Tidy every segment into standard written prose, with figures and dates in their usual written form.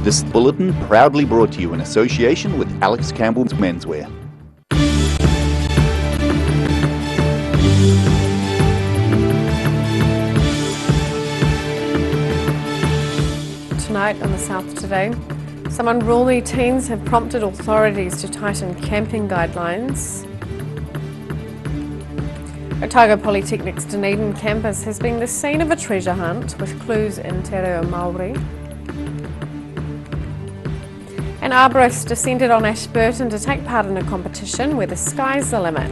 This bulletin proudly brought to you in association with Alex Campbell's Menswear. Tonight on the South Today, some unruly teens have prompted authorities to tighten camping guidelines. Otago Polytechnic's Dunedin campus has been the scene of a treasure hunt with clues in Te Reo Māori. An arborist descended on Ashburton to take part in a competition where the sky's the limit.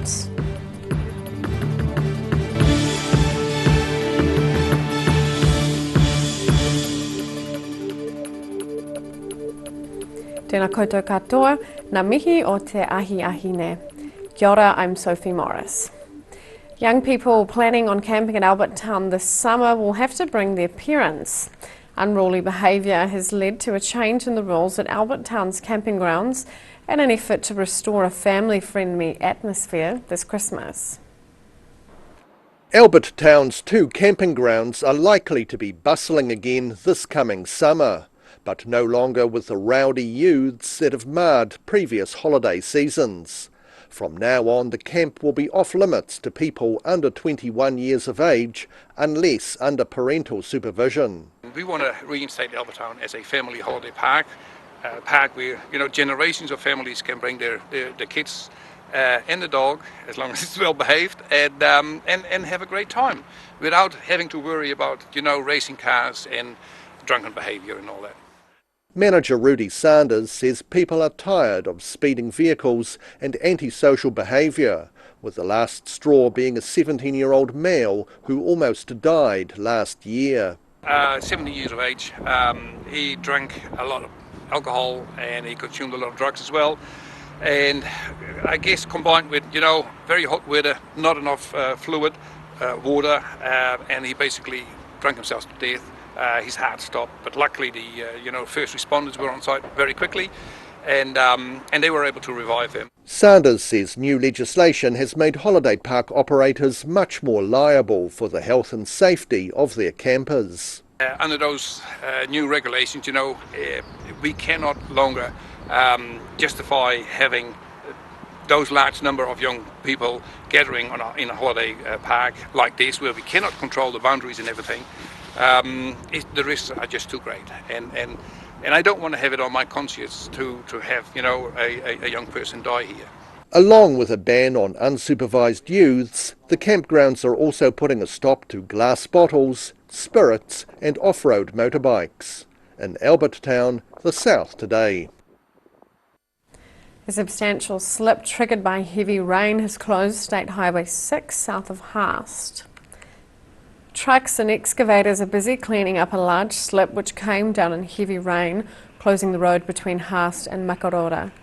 Tēnā koutou katoa, ngā mihi o te ahi ne. Kia ora, I'm Sophie Morris. Young people planning on camping at Albert Town this summer will have to bring their parents. Unruly behaviour has led to a change in the rules at Albert Town's camping grounds in an effort to restore a family-friendly atmosphere this Christmas. Albert Town's two camping grounds are likely to be bustling again this coming summer, but no longer with the rowdy youths that have marred previous holiday seasons. From now on, the camp will be off limits to people under 21 years of age, unless under parental supervision. We want to reinstate Albert Town as a family holiday park, a park where generations of families can bring their kids and the dog, as long as it's well behaved, and have a great time without having to worry about racing cars and drunken behaviour and all that. Manager Rudy Sanders says people are tired of speeding vehicles and antisocial behaviour, with the last straw being a 17-year-old male who almost died last year. 70 years of age, he drank a lot of alcohol and he consumed a lot of drugs as well. And I guess combined with, very hot weather, not enough fluid, water, and he basically drank himself to death. His heart stopped, but luckily the first responders were on site very quickly, and they were able to revive him. Sanders says new legislation has made holiday park operators much more liable for the health and safety of their campers. Under those new regulations, we cannot longer justify having those large number of young people gathering in a holiday park like this, where we cannot control the boundaries and everything. The risks are just too great, and I don't want to have it on my conscience to have a young person die here. Along with a ban on unsupervised youths, the campgrounds are also putting a stop to glass bottles, spirits and off-road motorbikes. In Albert Town, the South Today. A substantial slip triggered by heavy rain has closed State Highway 6 south of Haast. Trucks and excavators are busy cleaning up a large slip which came down in heavy rain, closing the road between Haast and Makarora.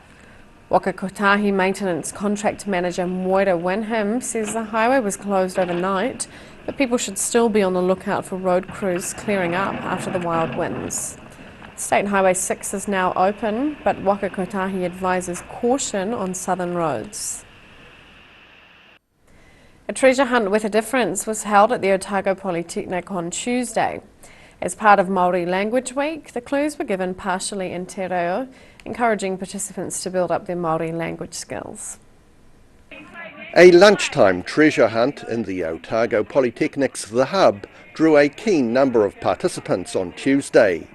Waka Kotahi Maintenance Contract Manager Moira Winham says the highway was closed overnight, but people should still be on the lookout for road crews clearing up after the wild winds. State Highway 6 is now open, but Waka Kotahi advises caution on southern roads. A treasure hunt with a difference was held at the Otago Polytechnic on Tuesday. As part of Māori Language Week, the clues were given partially in Te Reo, encouraging participants to build up their Māori language skills. A lunchtime treasure hunt in the Otago Polytechnic's The Hub drew a keen number of participants on Tuesday.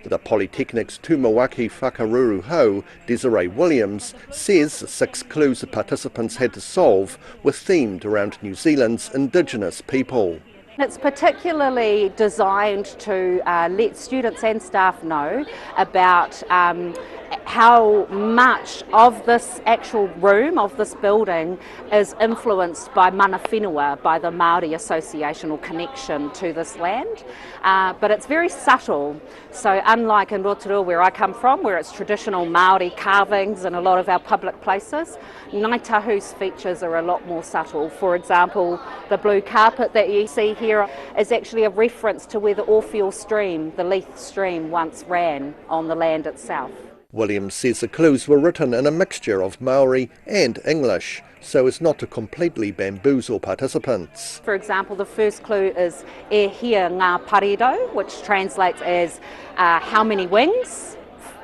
The Polytechnic's Tumawaki Whakaruru Ho, Desiree Williams, says the 6 clues the participants had to solve were themed around New Zealand's Indigenous people. It's particularly designed to let students and staff know about how much of this actual room, of this building, is influenced by mana whenua, by the Māori associational connection to this land. But it's very subtle. So unlike in Rotorua, where I come from, where it's traditional Māori carvings in a lot of our public places, Ngāi Tahu's features are a lot more subtle. For example, the blue carpet that you see here is actually a reference to where the Orpheal stream, the Leith stream, once ran on the land itself. Williams says the clues were written in a mixture of Maori and English, so as not to completely bamboozle participants. For example, the first clue is E hia ngā paredo, which translates as how many wings.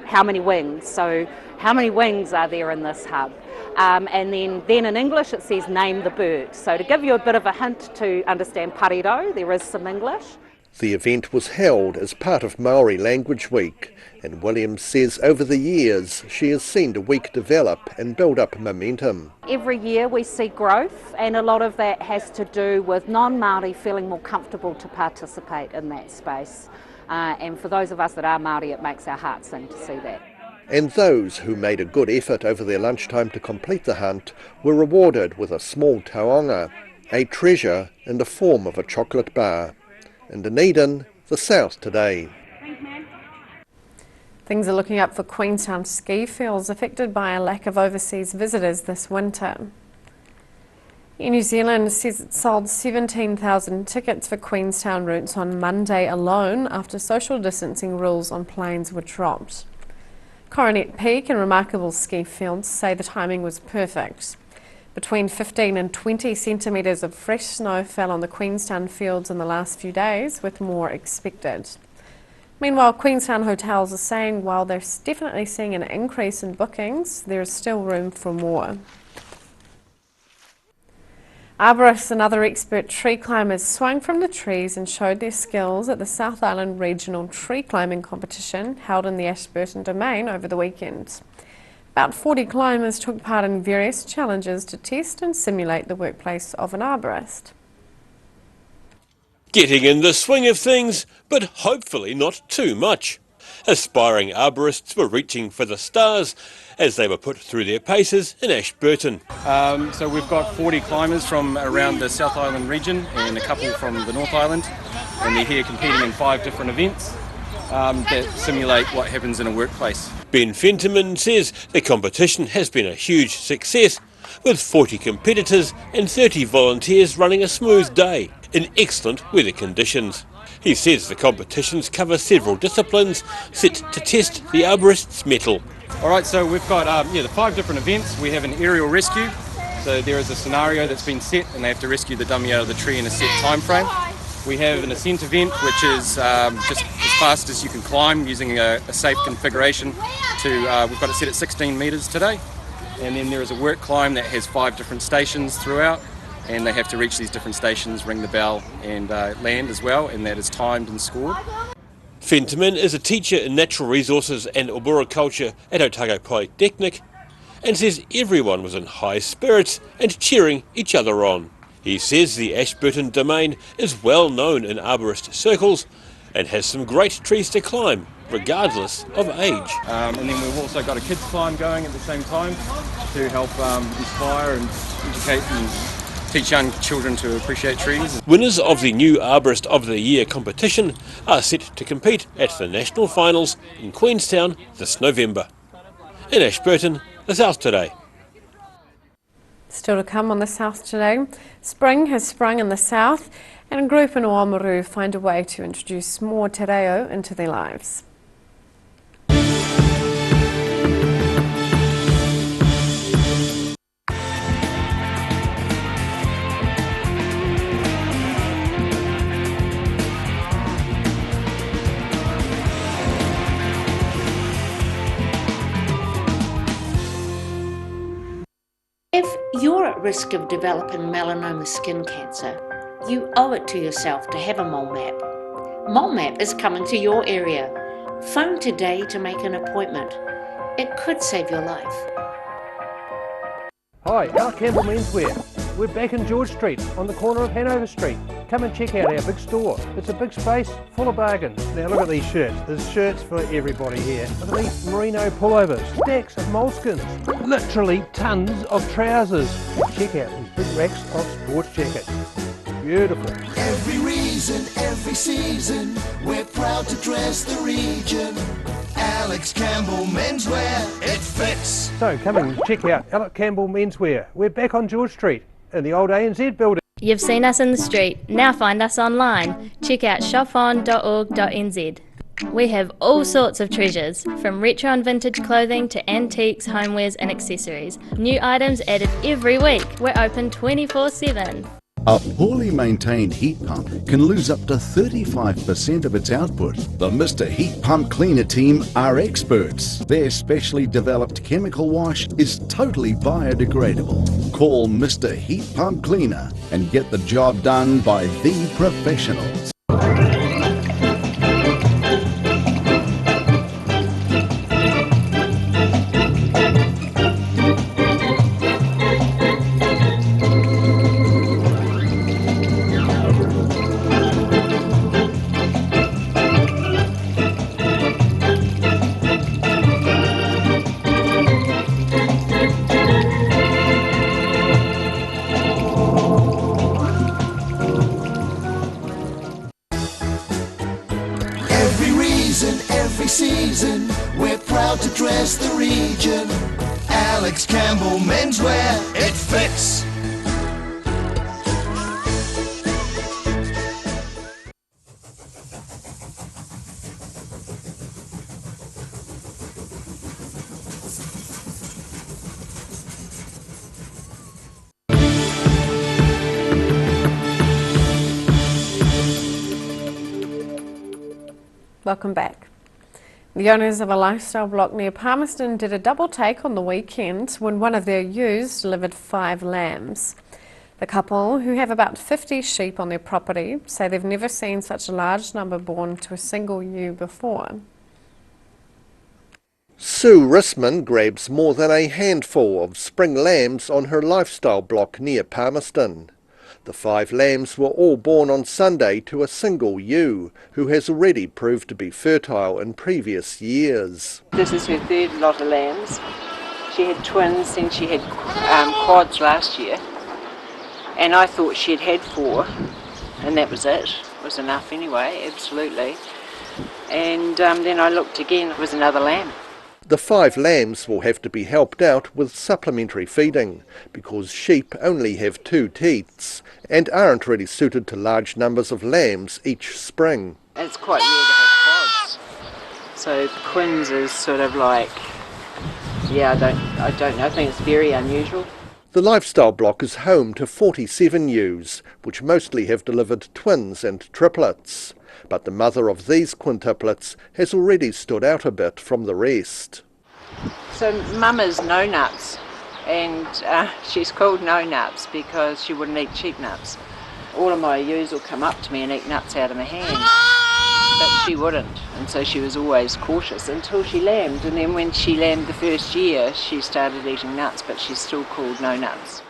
how many wings. So how many wings are there in this hub? And then in English it says name the bird. So to give you a bit of a hint to understand pariro, there is some English. The event was held as part of Maori Language Week, and Williams says over the years she has seen the week develop and build up momentum. Every year we see growth, and a lot of that has to do with non-Māori feeling more comfortable to participate in that space. And for those of us that are Māori, it makes our hearts sing to see that. And those who made a good effort over their lunchtime to complete the hunt were rewarded with a small taonga, a treasure in the form of a chocolate bar. In Dunedin, the South Today. Things are looking up for Queenstown ski fields affected by a lack of overseas visitors this winter. New Zealand says it sold 17,000 tickets for Queenstown routes on Monday alone after social distancing rules on planes were dropped. Coronet Peak and Remarkable ski fields say the timing was perfect. Between 15 and 20 centimetres of fresh snow fell on the Queenstown fields in the last few days, with more expected. Meanwhile, Queenstown hotels are saying while they're definitely seeing an increase in bookings, there is still room for more. Arborists and other expert tree climbers swung from the trees and showed their skills at the South Island Regional Tree Climbing Competition held in the Ashburton Domain over the weekend. About 40 climbers took part in various challenges to test and simulate the workplace of an arborist. Getting in the swing of things, but hopefully not too much. Aspiring arborists were reaching for the stars as they were put through their paces in Ashburton. So we've got 40 climbers from around the South Island region and a couple from the North Island, and they're here competing in 5 different events that simulate what happens in a workplace. Ben Fentiman says the competition has been a huge success, with 40 competitors and 30 volunteers running a smooth day in excellent weather conditions. He says the competitions cover several disciplines set to test the arborist's mettle. Alright, so we've got the 5 different events. We have an aerial rescue, so there is a scenario that's been set and they have to rescue the dummy out of the tree in a set time frame. We have an ascent event, which is just as fast as you can climb using a safe configuration. We've got it set at 16 metres today. And then there is a work climb that has 5 different stations throughout, and they have to reach these different stations, ring the bell and land as well, and that is timed and scored. Fentiman is a teacher in natural resources and arboriculture at Otago Polytechnic and says everyone was in high spirits and cheering each other on. He says the Ashburton Domain is well known in arborist circles and has some great trees to climb, regardless of age. And then we've also got a kids climb going at the same time to help inspire and educate and teach young children to appreciate trees. Winners of the new Arborist of the Year competition are set to compete at the national finals in Queenstown this November. In Ashburton, the South Today. Still to come on the South Today, spring has sprung in the South and a group in Oamaru find a way to introduce more te reo into their lives. If you're at risk of developing melanoma skin cancer, you owe it to yourself to have a mole map. Mole map is coming to your area. Phone today to make an appointment. It could save your life. Hi, Alex Campbell Menswear. We're back in George Street on the corner of Hanover Street. Come and check out our big store. It's a big space full of bargains. Now look at these shirts. There's shirts for everybody here. Look at these merino pullovers, stacks of moleskins, literally tons of trousers. Check out these big racks of sports jackets. Beautiful. Every reason, every season, we're proud to dress the region. Alex Campbell Menswear, it fits. So come and check out Alex Campbell Menswear. We're back on George Street in the old ANZ building. You've seen us in the street, now find us online. Check out shopon.org.nz. We have all sorts of treasures, from retro and vintage clothing to antiques, homewares and accessories. New items added every week. We're open 24/7. A poorly maintained heat pump can lose up to 35% of its output. The Mr. Heat Pump Cleaner team are experts. Their specially developed chemical wash is totally biodegradable. Call Mr. Heat Pump Cleaner and get the job done by the professionals. Every season, we're proud to dress the region. Alex Campbell Menswear, it fits. Welcome back. The owners of a lifestyle block near Palmerston did a double take on the weekend when one of their ewes delivered 5 lambs. The couple, who have about 50 sheep on their property, say they've never seen such a large number born to a single ewe before. Sue Rissman grabs more than a handful of spring lambs on her lifestyle block near Palmerston. The 5 lambs were all born on Sunday to a single ewe, who has already proved to be fertile in previous years. This is her third lot of lambs. She had twins and she had quads last year. And I thought she'd had 4, and that was it. It was enough anyway, absolutely. And then I looked again, it was another lamb. The 5 lambs will have to be helped out with supplementary feeding because sheep only have 2 teats and aren't really suited to large numbers of lambs each spring. It's quite rare to have quads. So quins is sort of like, yeah, I don't know, I think it's very unusual. The lifestyle block is home to 47 ewes, which mostly have delivered twins and triplets. But the mother of these quintuplets has already stood out a bit from the rest. So Mum is No Nuts, and she's called No Nuts because she wouldn't eat sheep nuts. All of my ewes will come up to me and eat nuts out of my hand, but she wouldn't, and so she was always cautious until she lambed, and then when she lambed the first year she started eating nuts, but she's still called No Nuts.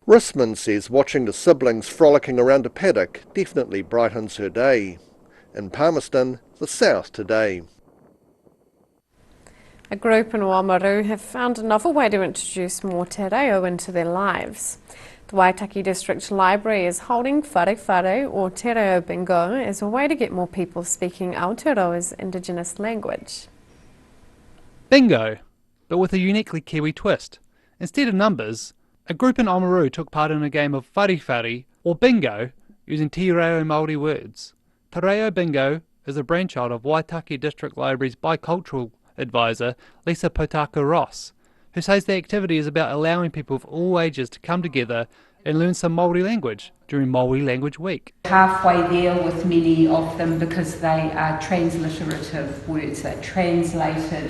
Rissman says watching the siblings frolicking around a paddock definitely brightens her day. In Palmerston, the South Today. A group in Oamaru have found a novel way to introduce more te reo into their lives. The Waitaki District Library is holding whare whare or te reo bingo as a way to get more people speaking Aotearoa's Indigenous language. Bingo, but with a uniquely Kiwi twist. Instead of numbers, a group in Oamaru took part in a game of whare whare or bingo using te reo Māori words. Te Reo Bingo is a brainchild of Waitaki District Library's bicultural advisor Lisa Potaka Ross, who says the activity is about allowing people of all ages to come together and learn some Māori language during Māori Language Week. Halfway there with many of them because they are transliterative words. They're translated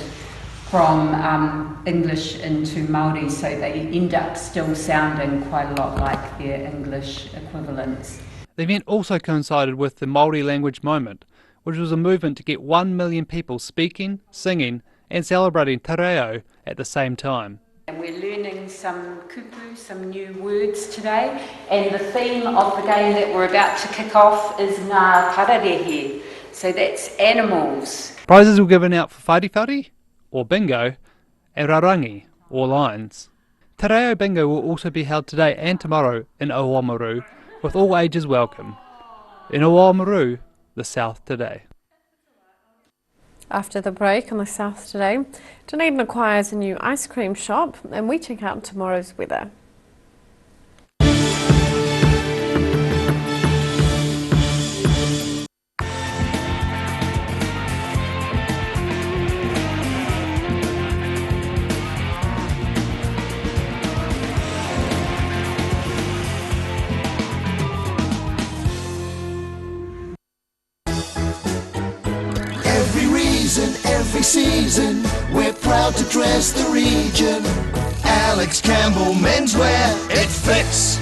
from English into Māori, so they end up still sounding quite a lot like their English equivalents. The event also coincided with the Māori Language Moment, which was a movement to get 1 million people speaking, singing and celebrating te reo at the same time. And we're learning some kupu, some new words today, and the theme of the game that we're about to kick off is ngā kararehe, so that's animals. Prizes were given out for whare whare, or bingo, and rarangi, or lines. Te Reo Bingo will also be held today and tomorrow in Oamaru, with all ages welcome. In Oamaru, the South Today. After the break on the South Today, Dunedin acquires a new ice cream shop and we check out tomorrow's weather. reason, every season, we're proud to dress the region. Alex Campbell Menswear, it fits.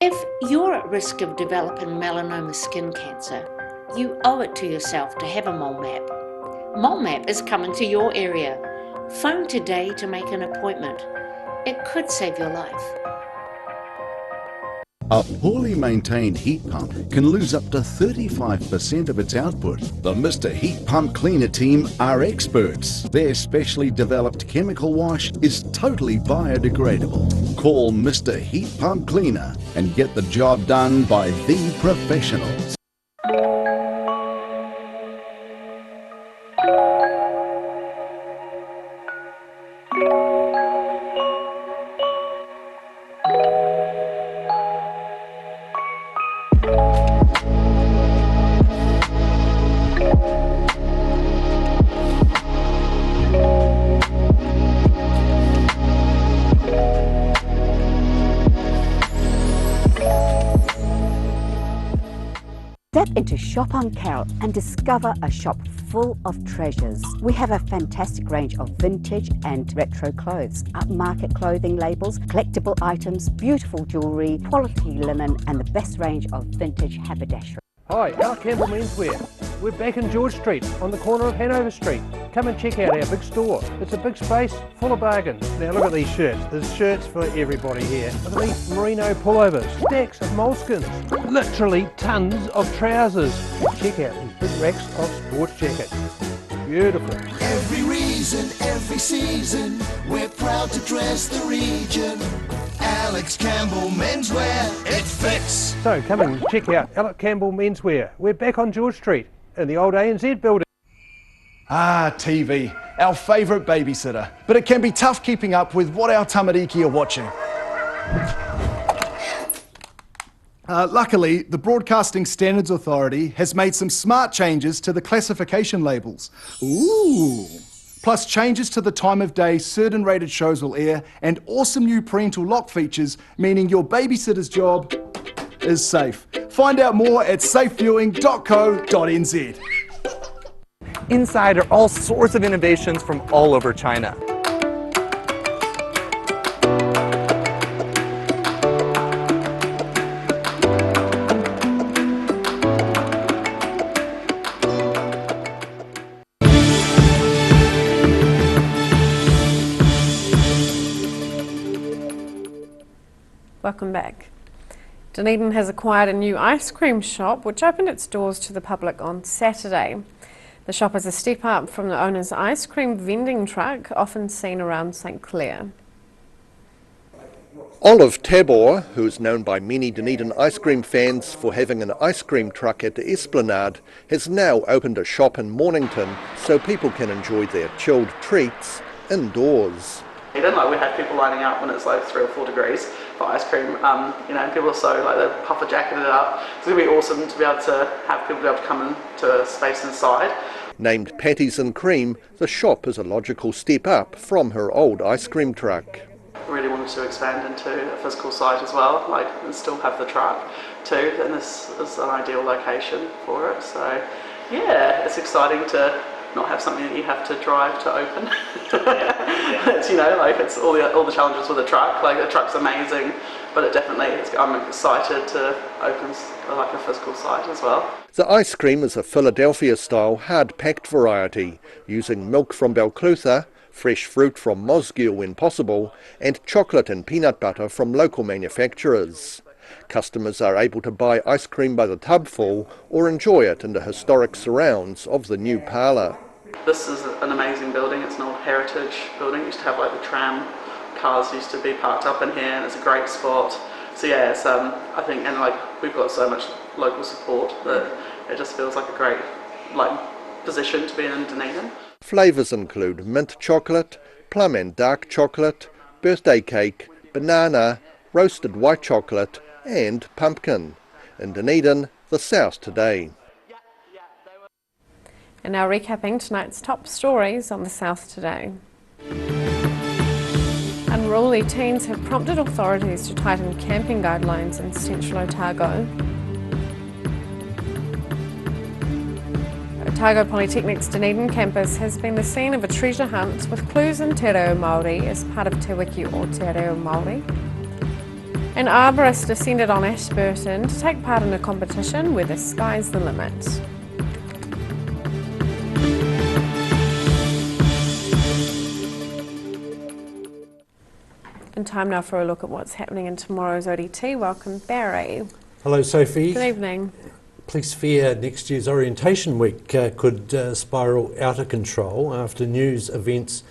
If you're at risk of developing melanoma skin cancer, you owe it to yourself to have a mole map. Mole map is coming to your area. Phone today to make an appointment. It could save your life. A poorly maintained heat pump can lose up to 35% of its output. The Mr. Heat Pump Cleaner team are experts. Their specially developed chemical wash is totally biodegradable. Call Mr. Heat Pump Cleaner and get the job done by the professionals. Step into Shop on Carroll and discover a shop full of treasures. We have a fantastic range of vintage and retro clothes, upmarket clothing labels, collectible items, beautiful jewellery, quality linen and the best range of vintage haberdashery. Hi, Alex Campbell Menswear. We're back in George Street on the corner of Hanover Street. Come and check out our big store. It's a big space full of bargains. Now look at these shirts. There's shirts for everybody here. Look at these merino pullovers, stacks of moleskins, literally tons of trousers. Check out these big racks of sports jackets. Beautiful. Every reason, every season, we're proud to dress the region. Alex Campbell Menswear, it fits. So come and check out Alex Campbell Menswear. We're back on George Street in the old ANZ building. Ah, TV, our favourite babysitter. But it can be tough keeping up with what our tamariki are watching. Luckily, the Broadcasting Standards Authority has made some smart changes to the classification labels. Ooh! Plus changes to the time of day certain rated shows will air and awesome new parental lock features, meaning your babysitter's job is safe. Find out more at safeviewing.co.nz. Inside are all sorts of innovations from all over China. Welcome back. Dunedin has acquired a new ice cream shop which opened its doors to the public on Saturday. The shop is a step up from the owner's ice cream vending truck often seen around St Clair. Olive Tabor, who is known by many Dunedin ice cream fans for having an ice cream truck at the Esplanade, has now opened a shop in Mornington so people can enjoy their chilled treats indoors. We have people lining up when it's like 3 or 4 degrees for ice cream. People are so they're puffer jacketed up. It's going to be awesome to be able to have people be able to come into a space inside. Named Patties and Cream, the shop is a logical step up from her old ice cream truck. I really wanted to expand into a physical site as well, and still have the truck too. And this is an ideal location for it. So yeah, it's exciting to not have something that you have to drive to open. It's it's all the challenges with a truck. The truck's amazing, but it definitely I'm excited to open a physical site as well. The ice cream is a Philadelphia-style hard-packed variety, using milk from Balclutha, fresh fruit from Mosgiel when possible, and chocolate and peanut butter from local manufacturers. Customers are able to buy ice cream by the tubful or enjoy it in the historic surrounds of the new parlour. This is an amazing building. It's an old heritage building. It used to have the tram cars used to be parked up in here, and it's a great spot. So yeah, it's I think, and we've got so much local support that it just feels like a great position to be in Dunedin. Flavours include mint chocolate, plum and dark chocolate, birthday cake, banana, roasted white chocolate and pumpkin. In Dunedin, the South Today. And now recapping tonight's top stories on the South Today. Unruly teens have prompted authorities to tighten camping guidelines in central Otago. Otago Polytechnic's Dunedin campus has been the scene of a treasure hunt with clues in Te Reo Māori as part of Te Wiki o Te Reo Māori. An arborist descended on Ashburton to take part in a competition where the sky's the limit. And time now for a look at what's happening in tomorrow's ODT. Welcome, Barry. Hello, Sophie. Good evening. Police fear next year's Orientation Week could spiral out of control after news events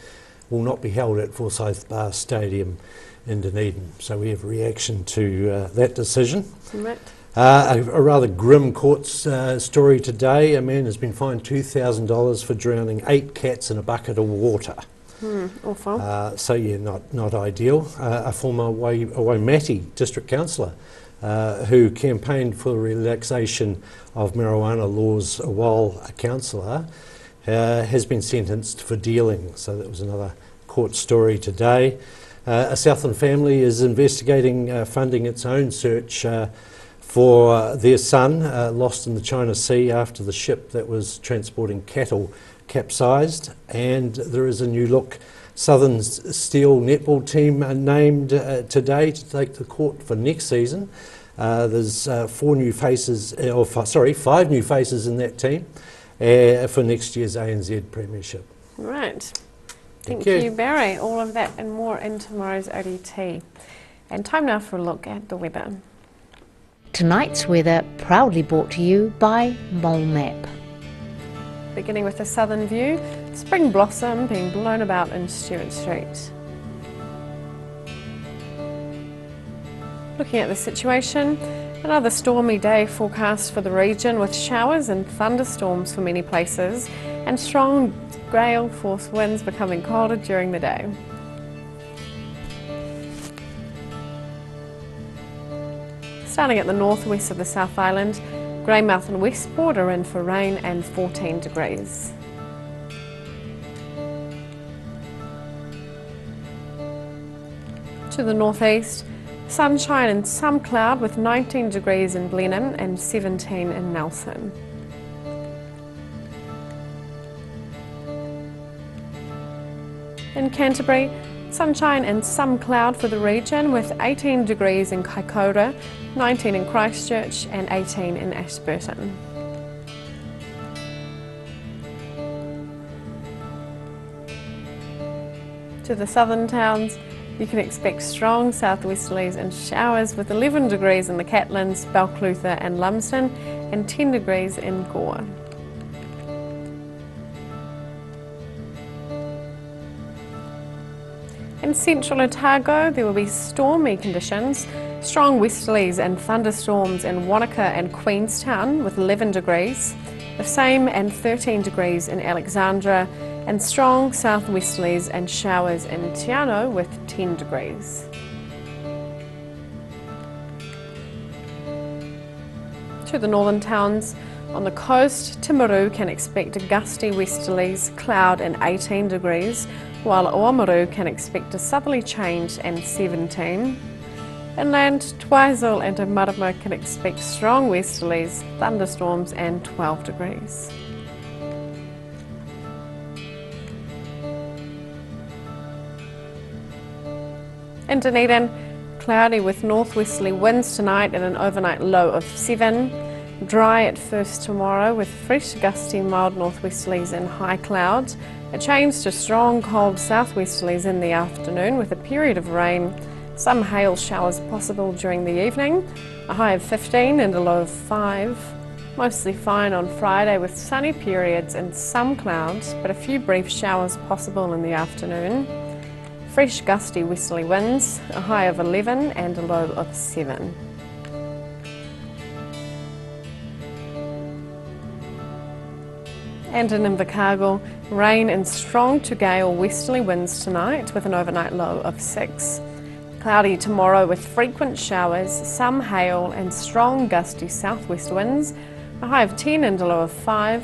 will not be held at Forsyth Bar Stadium in Dunedin. So we have a reaction to that decision. Right. A rather grim court story today. A man has been fined $2,000 for drowning 8 cats in a bucket of water. Awful. So yeah, not ideal. A former Waimate district councillor who campaigned for the relaxation of marijuana laws while a councillor has been sentenced for dealing. So that was another court story today. A Southland family is investigating funding its own search for their son lost in the China Sea after the ship that was transporting cattle capsized, and there is a new look Southern Steel netball team named today to take the court for next season. There's 5 new faces in that team for next year's ANZ Premiership. Right. Thank Thank you. you, Barry. All of that and more in tomorrow's ODT. And time now for a look at the weather. Tonight's weather proudly brought to you by Mole Map. Beginning with the southern view, spring blossom being blown about in Stewart Street. Looking at the situation, another stormy day forecast for the region with showers and thunderstorms for many places and strong gale force winds becoming colder during the day. Starting at the northwest of the South Island, Greymouth and Westport are in for rain and 14 degrees. To the northeast, sunshine and some cloud with 19 degrees in Blenheim and 17 in Nelson. In Canterbury, sunshine and some cloud for the region with 18 degrees in Kaikoura, 19 in Christchurch and 18 in Ashburton. To the southern towns, you can expect strong southwesterlies and showers with 11 degrees in the Catlins, Balclutha and Lumsden and 10 degrees in Gore. In central Otago, there will be stormy conditions, strong westerlies and thunderstorms in Wanaka and Queenstown with 11 degrees, the same and 13 degrees in Alexandra, and strong southwesterlies and showers in Te Anau with 10 degrees. To the northern towns, on the coast, Timaru can expect gusty westerlies, cloud and 18 degrees, while Oamaru can expect a southerly change and 17. Inland, Twizel and Marama can expect strong westerlies, thunderstorms and 12 degrees. In Dunedin, cloudy with northwesterly winds tonight and an overnight low of 7. Dry at first tomorrow with fresh gusty mild northwesterlies and high clouds. A change to strong cold southwesterlies in the afternoon with a period of rain. Some hail showers possible during the evening. A high of 15 and a low of 5. Mostly fine on Friday with sunny periods and some clouds, but a few brief showers possible in the afternoon. Fresh gusty westerly winds, a high of 11 and a low of 7. And in Invercargill, rain and strong to gale westerly winds tonight with an overnight low of 6. Cloudy tomorrow with frequent showers, some hail and strong gusty southwest winds, a high of 10 and a low of 5.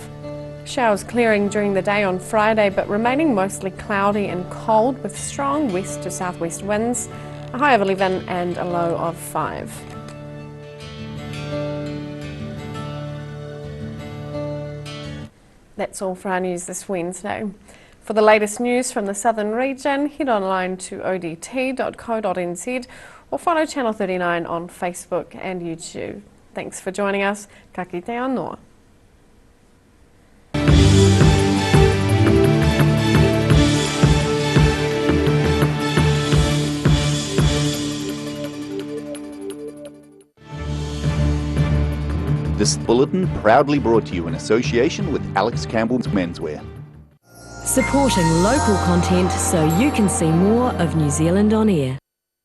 Showers clearing during the day on Friday but remaining mostly cloudy and cold with strong west to southwest winds, a high of 11 and a low of 5. That's all for our news this Wednesday. For the latest news from the southern region, head online to odt.co.nz or follow Channel 39 on Facebook and YouTube. Thanks for joining us. Ka kite anō. This bulletin proudly brought to you in association with Alex Campbell's Menswear. Supporting local content so you can see more of New Zealand on air.